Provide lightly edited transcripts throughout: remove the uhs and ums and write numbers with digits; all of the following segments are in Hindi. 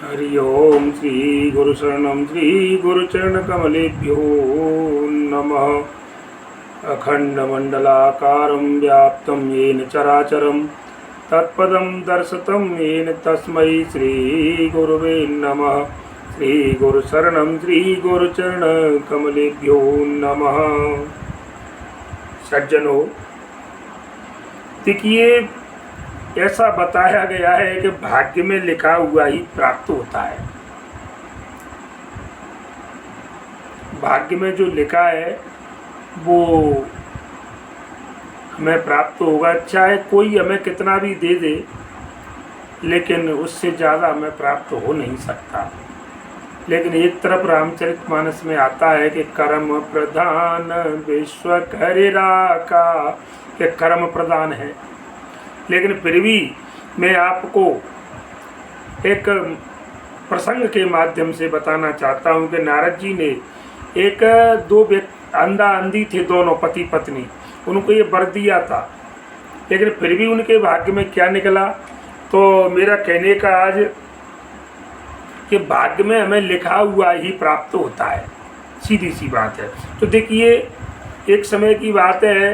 हरि ओम श्री गुरुशरणं श्री गुरुचरणकमलेभ्यो नमः। अखंडमंडलाकारं व्याप्तं येन चराचरं तत्पदं दर्शितं येन तस्मै श्री गुरुवे नमः। श्री गुरुशरणं श्री गुरुचरणकमलेभ्यो नमः। सज्जनों, देखिए, ऐसा बताया गया है कि भाग्य में लिखा हुआ ही प्राप्त होता है। भाग्य में जो लिखा है वो हमें प्राप्त होगा, चाहे कोई हमें कितना भी दे दे, लेकिन उससे ज़्यादा हमें प्राप्त हो नहीं सकता। लेकिन एक तरफ रामचरितमानस में आता है कि कर्म प्रधान विश्व करेरा का, कि कर्म प्रधान है। लेकिन फिर भी मैं आपको एक प्रसंग के माध्यम से बताना चाहता हूँ कि नारद जी ने दो अंधा अंधी थे, दोनों पति पत्नी, उनको ये वर दिया था, लेकिन फिर भी उनके भाग्य में क्या निकला। तो मेरा कहने का आज कि भाग्य में हमें लिखा हुआ ही प्राप्त होता है, सीधी सी बात है। तो देखिए, एक समय की बात है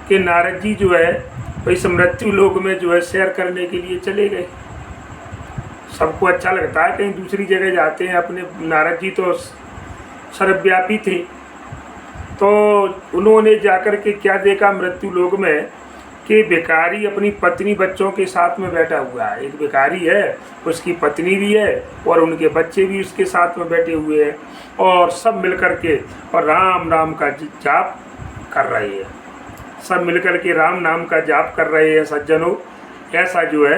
कि नारद जी जो है इस मृत्यु लोक में जो है सैर करने के लिए चले गए। सबको अच्छा लगता है कहीं दूसरी जगह जाते हैं। अपने नारद जी तो सर्वव्यापी थे, तो उन्होंने जाकर के क्या देखा मृत्यु लोक में कि भिखारी अपनी पत्नी बच्चों के साथ में बैठा हुआ है। एक भिखारी है, उसकी पत्नी भी है और उनके बच्चे भी उसके साथ में बैठे हुए हैं, और सब मिलकर के और राम नाम का जाप कर रहे हैं। सब मिलकर के राम नाम का जाप कर रहे हैं। सज्जनों, ऐसा जो है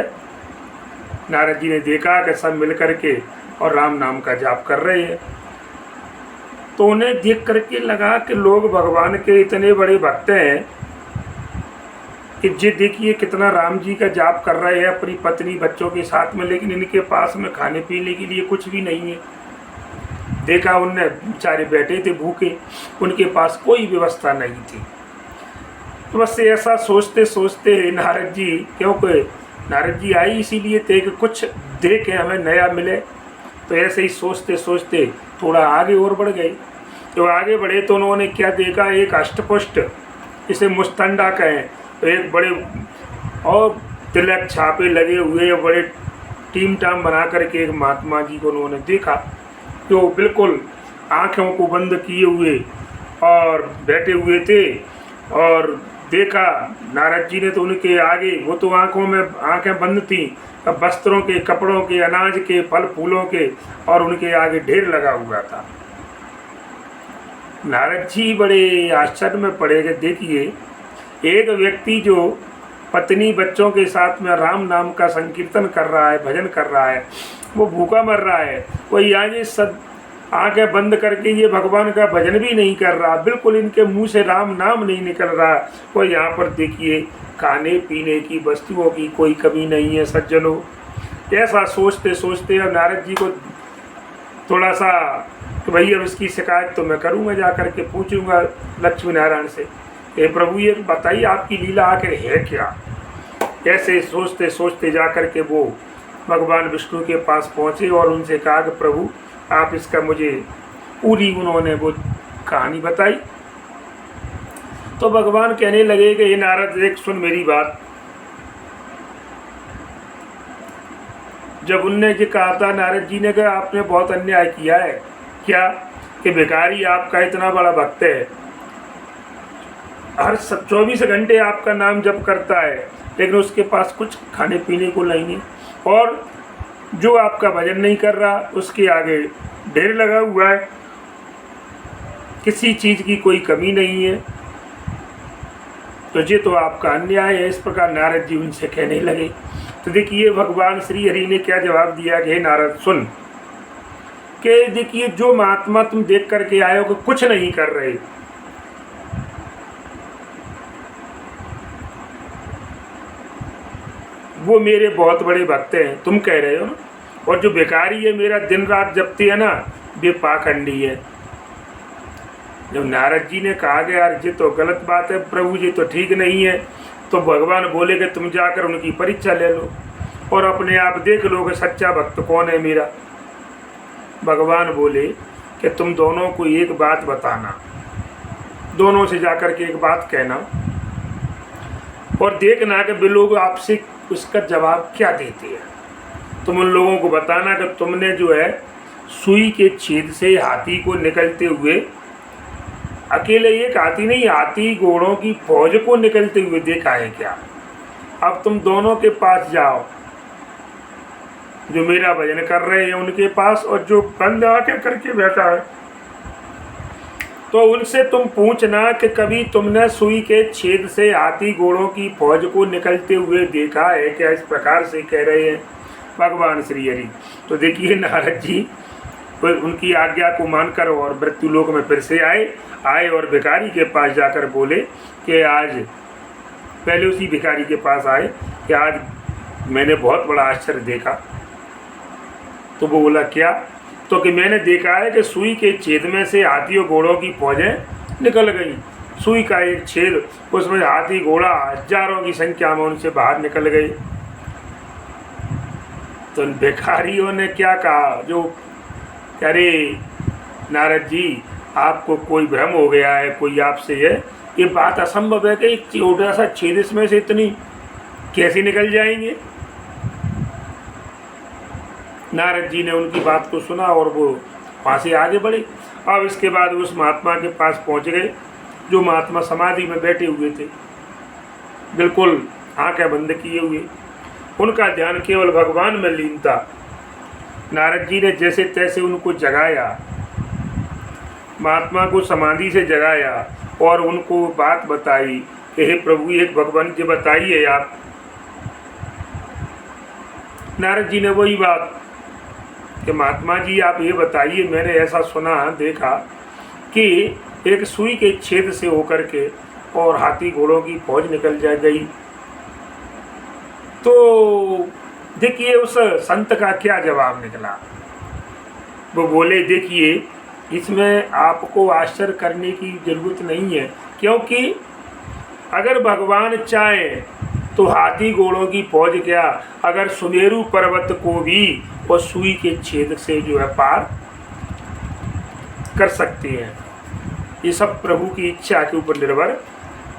नारद जी ने देखा कि सब मिलकर के और राम नाम का जाप कर रहे हैं। तो उन्हें देख करके लगा कि लोग भगवान के इतने बड़े भक्त हैं कि जी देखिए कितना राम जी का जाप कर रहे हैं अपनी पत्नी बच्चों के साथ में, लेकिन इनके पास में खाने पीने के लिए कुछ भी नहीं है। देखा उनने, बेचारे बैठे थे भूखे, उनके पास कोई व्यवस्था नहीं थी। तो बस ऐसा सोचते सोचते नारद जी, क्योंकि नारद जी आई इसीलिए थे कि कुछ दे के हमें नया मिले, तो ऐसे ही सोचते सोचते थोड़ा आगे और बढ़ गए। तो आगे बढ़े तो उन्होंने क्या देखा, एक अष्टपुष्ट, इसे मुस्तंडा कहें, तो एक बड़े और तिलक छापे लगे हुए बड़े टीम टाम बना करके एक महात्मा जी को उन्होंने देखा, जो बिल्कुल आँखों को बंद किए हुए और बैठे हुए थे। और देखा नारद जी ने तो उनके आगे, वो तो आँखों में आँखें बंद थीं, अब वस्त्रों के, कपड़ों के, अनाज के, फल फूलों के, और उनके आगे ढेर लगा हुआ था। नारद जी बड़े आश्चर्य में पड़े कि देखिए, एक व्यक्ति जो पत्नी बच्चों के साथ में राम नाम का संकीर्तन कर रहा है, भजन कर रहा है, वो भूखा मर रहा है। वो यहाँ सब आंखें बंद करके ये भगवान का भजन भी नहीं कर रहा, बिल्कुल इनके मुंह से राम नाम नहीं निकल रहा। वो यहाँ पर देखिए खाने पीने की वस्तुओं की कोई कमी नहीं है। सज्जनों, ऐसा सोचते सोचते अब नारद जी को थोड़ा सा कि भाई अब इसकी शिकायत तो मैं करूँगा, जा कर के पूछूँगा लक्ष्मी नारायण से, हे प्रभु ये बताइए आपकी लीला आखिर है क्या। ऐसे सोचते सोचते जा कर के वो भगवान विष्णु के पास पहुँचे और उनसे कहा कि प्रभु आप इसका मुझे पूरी, उन्होंने वो कहानी बताई। तो भगवान कहने लगे कि ये नारद, एक सुन मेरी बात। जब उनने ये कहा था, नारद जी ने कहा आपने बहुत अन्याय किया है। क्या कि भिखारी आपका इतना बड़ा भक्त है, हर 24 घंटे आपका नाम जप करता है, लेकिन उसके पास कुछ खाने पीने को नहीं है, और जो आपका भजन नहीं कर रहा उसके आगे ढेर लगा हुआ है, किसी चीज़ की कोई कमी नहीं है, तो ये तो आपका अन्याय है। इस प्रकार नारद जी उनसे कहने लगे। तो देखिए भगवान श्री हरि ने क्या जवाब दिया कि हे नारद सुन, कि देखिए जो महात्मा तुम देख करके आए हो कि कुछ नहीं कर रहे, वो मेरे बहुत बड़े भक्त हैं, तुम कह रहे हो ना। और जो भिखारी है मेरा दिन रात जपती है ना, वे पाखंडी है। जब नारद जी ने कहा कि यार ये तो गलत बात है प्रभु, जी तो ठीक नहीं है, तो भगवान बोले कि तुम जाकर उनकी परीक्षा ले लो। और अपने आप देख लो कि सच्चा भक्त कौन है मेरा। भगवान बोले कि तुम दोनों को एक बात बताना, दोनों से जाकर के एक बात कहना और देखना कि वे लोग आपसे उसका जवाब क्या देते हैं। तुम उन लोगों को बताना कि तुमने जो है सुई के छेद से हाथी को निकलते हुए, अकेले एक हाथी नहीं, हाथी घोड़ों की फौज को निकलते हुए देखा है क्या। अब तुम दोनों के पास जाओ, जो मेरा भजन कर रहे हैं उनके पास, और जो बंद आके करके बैठा है तो उनसे तुम पूछना कि कभी तुमने सुई के छेद से हाथी घोड़ों की फौज को निकलते हुए देखा है क्या। इस प्रकार से कह रहे हैं भगवान श्री हरि। तो देखिए नारद जी उनकी आज्ञा को मानकर और मृत्युलोक में फिर से आए और भिखारी के पास जाकर बोले कि आज, पहले उसी भिखारी के पास आए कि आज मैंने बहुत बड़ा आश्चर्य देखा। तो वो बोला क्या। तो कि मैंने देखा है कि सुई के छेद में से हाथी और घोड़ों की फौजें निकल गई। सुई का एक छेद, उसमें हाथी घोड़ा हजारों की संख्या में उनसे बाहर निकल गए। तो भिखारियों ने क्या कहा, जो अरे नारद जी आपको कोई भ्रम हो गया है, कोई आपसे है, ये बात असंभव है कि एक छोटा सा छेद इसमें से इतनी कैसे निकल जाएंगे। नारद जी ने उनकी बात को सुना और वो वहाँ से आगे बढ़े। अब इसके बाद उस महात्मा के पास पहुँच गए, जो महात्मा समाधि में बैठे हुए थे, बिल्कुल आंखें बंद किए हुए, उनका ध्यान केवल भगवान में लीन था। नारद जी ने जैसे तैसे उनको जगाया, महात्मा को समाधि से जगाया और उनको बात बताई कि हे प्रभु, एक भगवान जी बताइए आप। नारद जी ने वही बात कि महात्मा जी आप ये बताइए, मैंने ऐसा सुना देखा कि एक सुई के छेद से होकर के और हाथी घोड़ों की फौज निकल जा गई। तो देखिए उस संत का क्या जवाब निकला। वो बोले देखिए इसमें आपको आश्चर्य करने की जरूरत नहीं है, क्योंकि अगर भगवान चाहे तो हाथी घोड़ों की फौज क्या, अगर सुमेरु पर्वत को भी वो सुई के छेद से जो है पार कर सकते हैं। ये सब प्रभु की इच्छा के ऊपर निर्भर।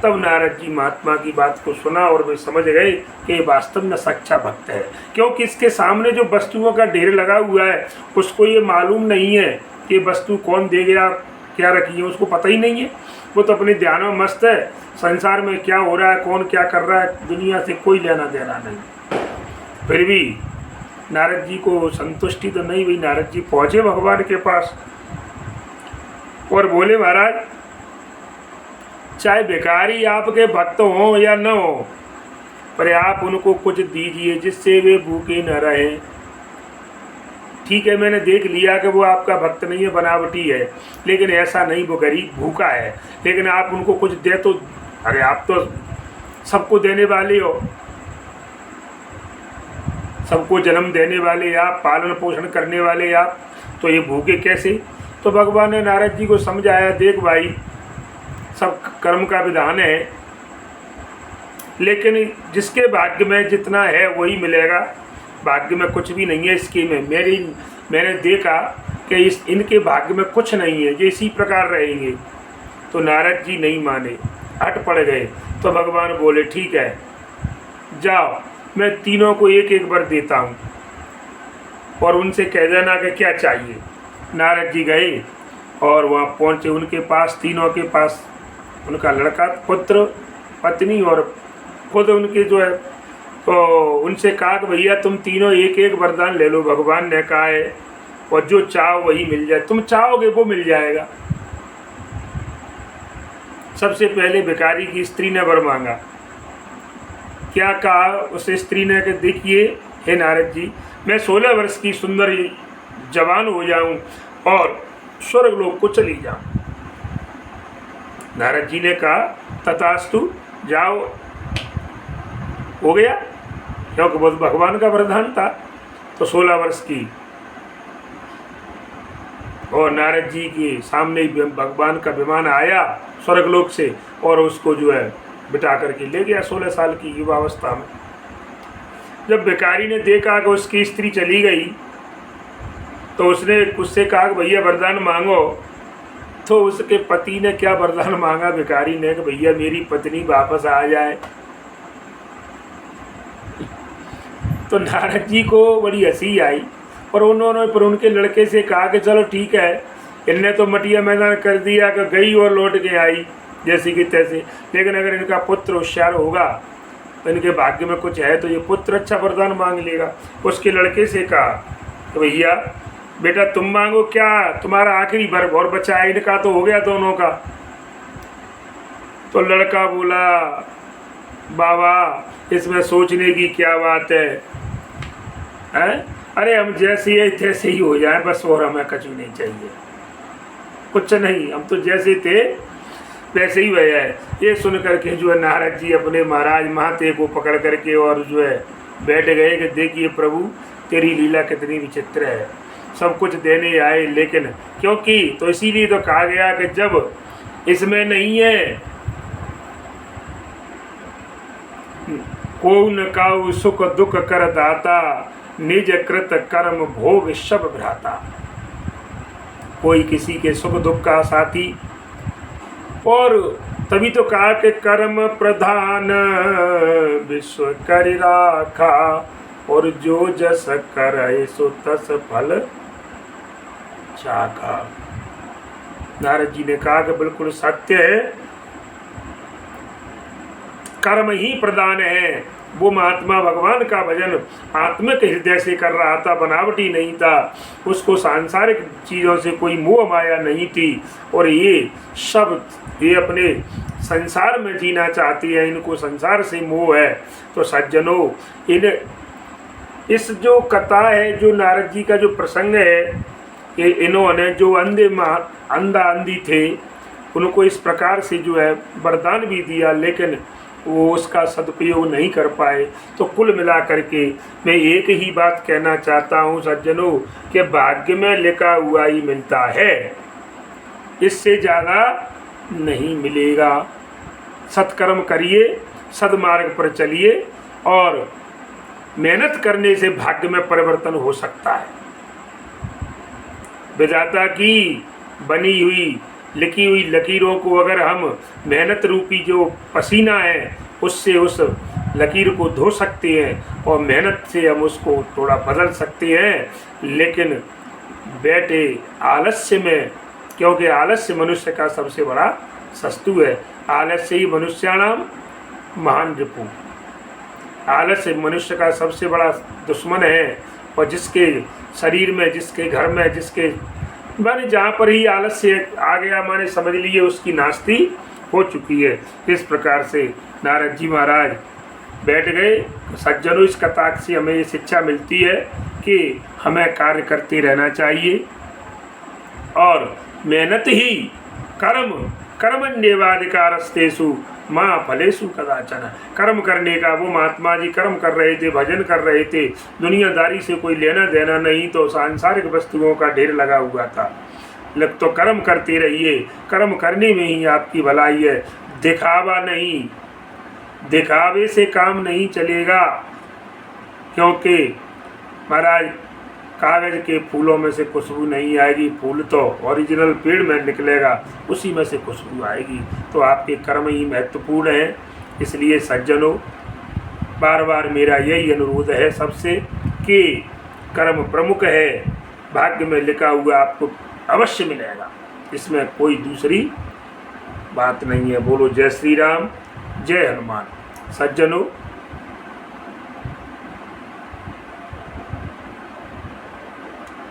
तब नारद जी महात्मा की बात को सुना और वे समझ गए कि वास्तव में सच्चा भक्त है, क्योंकि इसके सामने जो वस्तुओं का ढेर लगा हुआ है उसको ये मालूम नहीं है कि वस्तु कौन दे गया, क्या रखी है, उसको पता ही नहीं है। वो तो अपने ध्यान में मस्त है, संसार में क्या हो रहा है, कौन क्या कर रहा है, दुनिया से कोई लेना देना नहीं। फिर भी नारद जी को संतुष्टि तो नहीं हुई। नारद जी पहुँचे भगवान के पास और बोले महाराज, चाहे भिखारी आपके भक्त हों या न हो, पर आप उनको कुछ दीजिए जिससे वे भूखे न रहें। ठीक है, मैंने देख लिया कि वो आपका भक्त नहीं है, बनावटी है, लेकिन ऐसा नहीं, वो गरीब भूखा है, लेकिन आप उनको कुछ दे तो, अरे आप तो सबको देने वाले हो, सबको जन्म देने वाले आप, पालन पोषण करने वाले आप, तो ये भूखे कैसे। तो भगवान ने नारद जी को समझाया, देख भाई सब कर्म का विधान है, लेकिन जिसके भाग्य में जितना है वही मिलेगा, भाग्य में कुछ भी नहीं है इसके में। मैंने देखा कि इनके भाग्य में कुछ नहीं है, ये इसी प्रकार रहेंगे। तो नारद जी नहीं माने, हट पड़ गए। तो भगवान बोले ठीक है, जाओ मैं तीनों को एक एक बार देता हूँ और उनसे कह देना कि क्या चाहिए। नारद जी गए और वहाँ पहुँचे, उनके पास, तीनों के पास उनका लड़का, पुत्र, पत्नी और खुद उनके जो है, तो उनसे कहा कि भैया तुम तीनों एक एक वरदान ले लो। भगवान ने कहा है और जो चाहो वही मिल जाए, तुम चाहोगे वो मिल जाएगा। सबसे पहले भिखारी की स्त्री ने वर मांगा। क्या कहा उस स्त्री ने कि देखिए हे नारद जी, मैं 16 वर्ष की सुंदर जवान हो जाऊं और स्वर्गलोक को चली जाऊं। नारद जी ने कहा तथास्तु, जाओ, हो गया, क्योंकि वो भगवान का वरदान था। तो 16 वर्ष की, और नारद जी के सामने भगवान का विमान आया स्वर्गलोक से और उसको जो है बिठा करके ले गया 16 साल की युवावस्था में। जब भिखारी ने देखा कि उसकी स्त्री चली गई तो उसने उससे कहा कि भैया वरदान मांगो। तो उसके पति ने क्या वरदान मांगा भिखारी ने कि भैया मेरी पत्नी वापस आ जाए। तो नारद जी को बड़ी हंसी आई और उन्होंने पर उनके लड़के से कहा कि चलो ठीक है, इनने तो मटिया मैदान कर दिया कि गई और लौट के आई जैसी कि तैसे, लेकिन अगर इनका पुत्र होशियार होगा तो इनके भाग्य में कुछ है तो ये पुत्र अच्छा वरदान मांग लेगा। उसके लड़के से कहा तो भैया बेटा तुम मांगो, क्या तुम्हारा आखिरी भर और बचा है, इनका तो हो गया दोनों का। तो लड़का बोला बाबा इसमें सोचने की क्या बात है, हैं? अरे हम जैसे है तैसे ही हो जाए बस, और हमें कुछ नहीं चाहिए, कुछ नहीं, हम तो जैसे थे वैसे ही हुए है। ये सुन करके जो है नारद जी अपने महाराज महाते को पकड़ करके और जो है बैठ गए कि देखिए प्रभु तेरी लीला कितनी विचित्र है, सब कुछ देने आए लेकिन क्योंकि, तो इसीलिए तो कहा गया कि जब इसमें नहीं है को न काऊ सुख दुख कर दाता, निज कृत कर्म भोग सब भ्राता। कोई किसी के सुख दुख का साथी, और तभी तो कहा कि कर्म प्रधान विश्व कर राखा, और जो जस करे सो तस फल चाखा। नारद जी ने कहा कि बिल्कुल सत्य है, कर्म ही प्रधान है। वो महात्मा भगवान का भजन आत्मिक हृदय से कर रहा था, बनावटी नहीं था, उसको सांसारिक चीज़ों से कोई मोह माया नहीं थी। और ये सब ये अपने संसार में जीना चाहती है, इनको संसार से मोह है। तो सज्जनों इस जो कथा है, जो नारद जी का जो प्रसंग है, ये इन्होंने जो अंधा अंधी थे उनको इस प्रकार से जो है वरदान भी दिया, लेकिन वो उसका सदुपयोग नहीं कर पाए। तो कुल मिला करके मैं एक ही बात कहना चाहता हूँ सज्जनों कि भाग्य में लिखा हुआ ही मिलता है, इससे ज़्यादा नहीं मिलेगा। सत्कर्म करिए, सदमार्ग पर चलिए, और मेहनत करने से भाग्य में परिवर्तन हो सकता है। विधाता की बनी हुई लिखी हुई लकीरों को अगर हम मेहनत रूपी जो पसीना है उससे उस लकीर को धो सकते हैं और मेहनत से हम उसको थोड़ा बदल सकते हैं, लेकिन बैठे आलस्य में, क्योंकि आलस्य मनुष्य का सबसे बड़ा शत्रु है। आलस्य ही मनुष्याणाम महान रिपु, आलस्य मनुष्य का सबसे बड़ा दुश्मन है। और जिसके शरीर में, जिसके घर में, जिसके माने जहाँ पर ही आलस्य आ गया, माने समझ लिए उसकी नास्ती हो चुकी है। इस प्रकार से नारद जी महाराज बैठ गए। सज्जनों इस कथा से हमें ये शिक्षा मिलती है कि हमें कार्य करते रहना चाहिए और मेहनत ही कर्मण्येवाधिकारस्तेषु माँ फलेषु कदाचन। कर्म करने का, वो महात्मा जी कर्म कर रहे थे, भजन कर रहे थे, दुनियादारी से कोई लेना देना नहीं, तो सांसारिक वस्तुओं का ढेर लगा हुआ था। लग तो कर्म करते रहिए, कर्म करने में ही आपकी भलाई है, दिखावा नहीं, दिखावे से काम नहीं चलेगा। क्योंकि महाराज कागज के फूलों में से खुशबू नहीं आएगी, फूल तो ओरिजिनल पेड़ में निकलेगा, उसी में से खुशबू आएगी। तो आपके कर्म ही महत्वपूर्ण हैं। इसलिए सज्जनों बार बार मेरा यही अनुरोध है सबसे कि कर्म प्रमुख है, भाग्य में लिखा हुआ आपको अवश्य मिलेगा, इसमें कोई दूसरी बात नहीं है। बोलो जय श्री राम, जय हनुमान। सज्जनों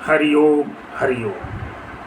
हरि ओम, हरि ओम।